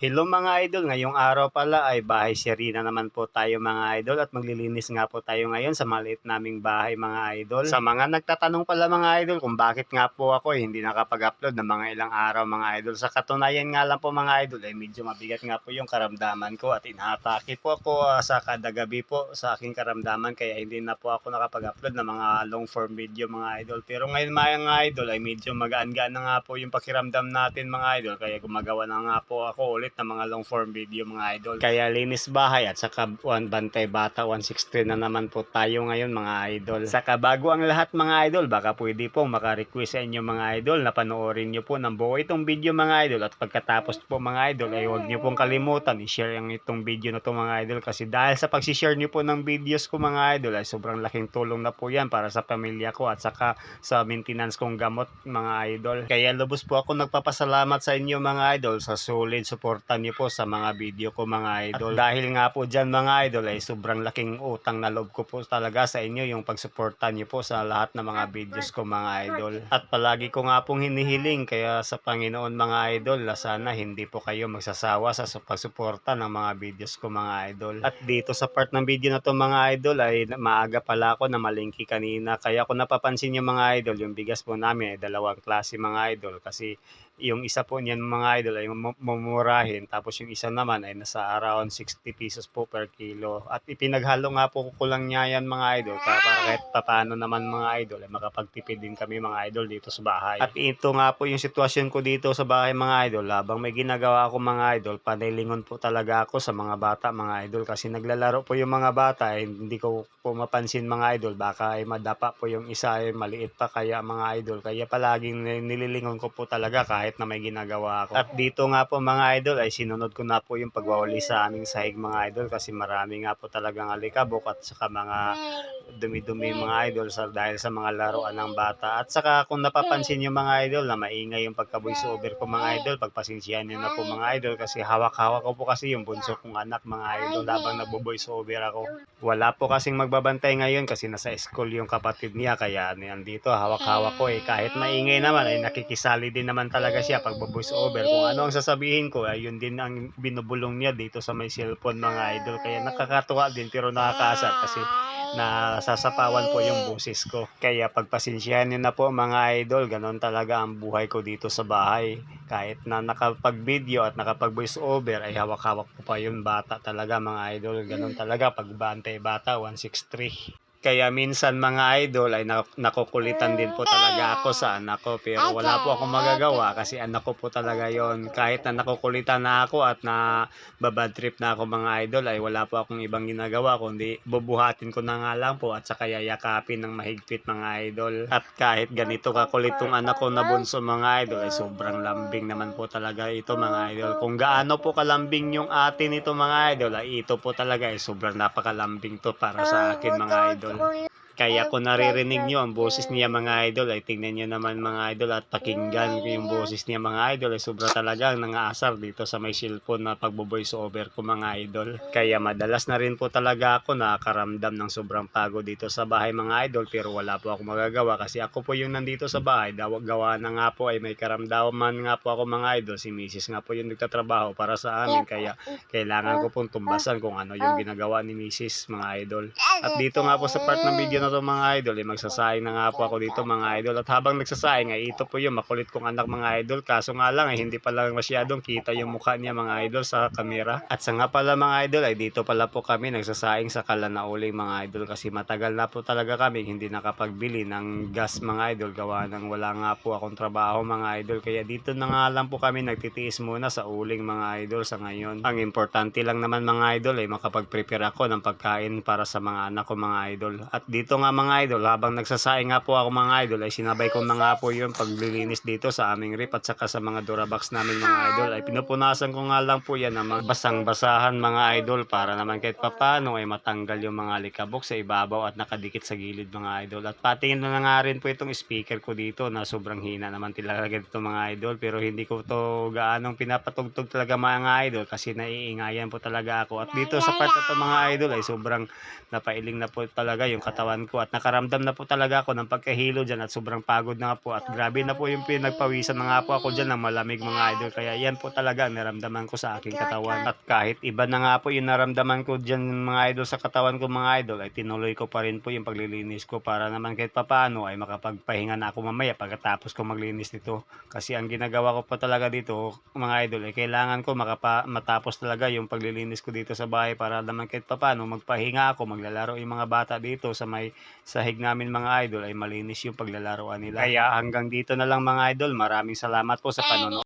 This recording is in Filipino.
Hello mga idol, ngayong araw pala ay bahay seri na naman po tayo mga idol at maglilinis nga po tayo ngayon sa maliit naming bahay mga idol. Sa mga nagtatanong pala mga idol kung bakit nga po ako hindi nakapag-upload ng mga ilang araw mga idol. Sa katunayan nga lang po mga idol ay medyo mabigat nga po yung karamdaman ko at inaatake po ako sa kada gabi po sa aking karamdaman kaya hindi na po ako nakapag-upload ng mga long form video mga idol. Pero ngayon mga idol ay medyo magaan-gaan na nga po yung pakiramdam natin mga idol kaya gumagawa na nga po ako ulit ng mga long form video mga idol. Kaya linis bahay at saka bantay bata 163 na naman po tayo ngayon mga idol. Saka bago ang lahat mga idol, baka pwede pong maka-request sa inyo mga idol na panoorin nyo po ng buo itong video mga idol at pagkatapos po mga idol ay huwag nyo pong kalimutan i-share ang itong video na to mga idol kasi dahil sa pag-share nyo po ng videos ko mga idol ay sobrang laking tulong na po yan para sa pamilya ko at saka sa maintenance kong gamot mga idol. Kaya lubos po ako nagpapasalamat sa inyo mga idol sa solid suporta niyo po sa mga video ko mga idol. At dahil nga po dyan mga idol ay sobrang laking utang na loob ko po talaga sa inyo yung pagsuporta niyo po sa lahat ng mga videos ko mga idol. At palagi ko nga pong hinihiling kaya sa Panginoon mga idol na sana hindi po kayo magsasawa sa pagsuporta ng mga videos ko mga idol. At dito sa part ng video na to mga idol ay maaga pala ako na malingki kanina kaya kung napapansin niyo mga idol yung bigas po namin ay dalawang klase mga idol kasi yung isa po niyan mga idol ay mumurahin tapos yung isa naman ay nasa around 60 pesos po per kilo at ipinaghalo nga po ko lang niya yan mga idol para kahit papaano naman mga idol ay makapagtipid din kami mga idol dito sa bahay. At ito nga po yung sitwasyon ko dito sa bahay mga idol habang may ginagawa ako mga idol panilingon po talaga ako sa mga bata mga idol kasi naglalaro po yung mga bata ay hindi ko po mapansin mga idol baka ay madapa po yung isa ay maliit pa kaya mga idol kaya palaging nililingon ko po talaga kahit na may ginagawa ako. At dito nga po mga idol ay sinunod ko na po yung pagwawali sa aming sahig mga idol kasi marami nga po talagang alikabok at saka mga dumi-dumi mga idol dahil sa mga laruan ng bata. At saka kung napapansin nyo mga idol na maingay yung pagka-voice over ko mga idol, pagpasensyahan nyo na po mga idol kasi hawak-hawak ko po kasi yung bunso kong anak mga idol habang nagbo-voice over ako. Wala po kasing magbabantay ngayon kasi nasa school yung kapatid niya kaya nandito hawak-hawak ko kahit maingay naman ay nakikisali din naman talaga siya pag voice over kung ano ang sasabihin ko ay yun din ang binubulong niya dito sa may cellphone mga idol kaya nakakatuwa din pero nakakaasar kasi nasasapawan po yung boses ko. Kaya pagpasensyahan niyo na po mga idol, ganon talaga ang buhay ko dito sa bahay. Kahit na nakapag-video at nakapag-voice over ay hawak-hawak po pa yung bata talaga mga idol. Ganon talaga pag bantay bata 163. Kaya minsan mga idol ay nakukulitan din po talaga ako sa anak ko pero wala po akong magagawa kasi anak ko po talaga yon. Kahit na nakukulitan na ako at na babad trip na ako mga idol ay wala po akong ibang ginagawa kundi bubuhatin ko na nga lang po at saka yayakapin ng mahigpit mga idol. At kahit ganito kakulit tong anak ko na bunso mga idol ay sobrang lambing naman po talaga ito mga idol. Kung gaano po kalambing yung atin ito mga idol ay ito po talaga ay sobrang napakalambing to para sa akin mga idol. Kaya kung naririnig nyo ang boses niya mga idol ay tingnan nyo naman mga idol at pakinggan yung boses niya mga idol ay sobra talagang nangaasar dito sa may cellphone na pagbo-voice over ko mga idol. Kaya madalas na rin po talaga ako nakakaramdam ng sobrang pagod dito sa bahay mga idol pero wala po ako magagawa kasi ako po yung nandito sa bahay. Gawa na nga po ay may karamdaman nga po ako mga idol. Si Mrs. nga po yung nagtatrabaho para sa amin kaya kailangan ko pong tumbasan kung ano yung ginagawa ni Mrs. mga idol. At dito nga po sa part ng video na to mga idol magsasaing na nga po ako dito mga idol at habang nagsasaing ay ito po yung makulit kong anak mga idol kaso nga lang ay hindi pala masyadong kita yung mukha niya mga idol sa kamera. At sa nga pala mga idol ay dito pala po kami nagsasaing sa Kalanauling mga idol kasi matagal na po talaga kami hindi nakapagbili ng gas mga idol gawa ng wala nga po akong trabaho mga idol kaya dito na nga lang po kami nagtitiis muna sa uling mga idol sa ngayon. Ang importante lang naman mga idol ay makapag-prepare ako ng pagkain para sa mga anak ko mga idol. At dito nga mga idol habang nagsasaing nga po ako mga idol ay sinabay ko na nga po yung paglilinis dito sa aming rip at saka sa mga Durabox namin mga idol ay pinupunasan ko nga lang po yan ng mga basang-basahan mga idol para naman kahit papano ay matanggal yung mga likabok sa ibabaw at nakadikit sa gilid mga idol. At patingin na nga rin po itong speaker ko dito na sobrang hina naman talaga dito mga idol pero hindi ko to gaanong pinapatugtog talaga mga idol kasi naiingayan po talaga ako. At dito sa part na to mga idol ay sobrang napailing na po talaga yung katawan ko at nakaramdam na po talaga ako ng pagkahilo dyan at sobrang pagod na nga po at grabe na po yung pinagpawisan na nga po ako dyan ng malamig mga idol. Kaya yan po talaga ang naramdaman ko sa aking katawan. At kahit iba na nga po yung naramdaman ko dyan mga idol sa katawan ko mga idol, ay tinuloy ko pa rin po yung paglilinis ko para naman kahit papaano ay makapagpahinga na ako mamaya pagkatapos ko maglinis nito. Kasi ang ginagawa ko pa talaga dito mga idol ay kailangan ko matapos talaga yung paglilinis ko dito sa bahay para naman kahit papaano magpahinga ako, maglalaro yung mga bata dito sa may sahig namin mga idol ay malinis yung paglalaroan nila. Kaya hanggang dito na lang mga idol, maraming salamat po sa panonood.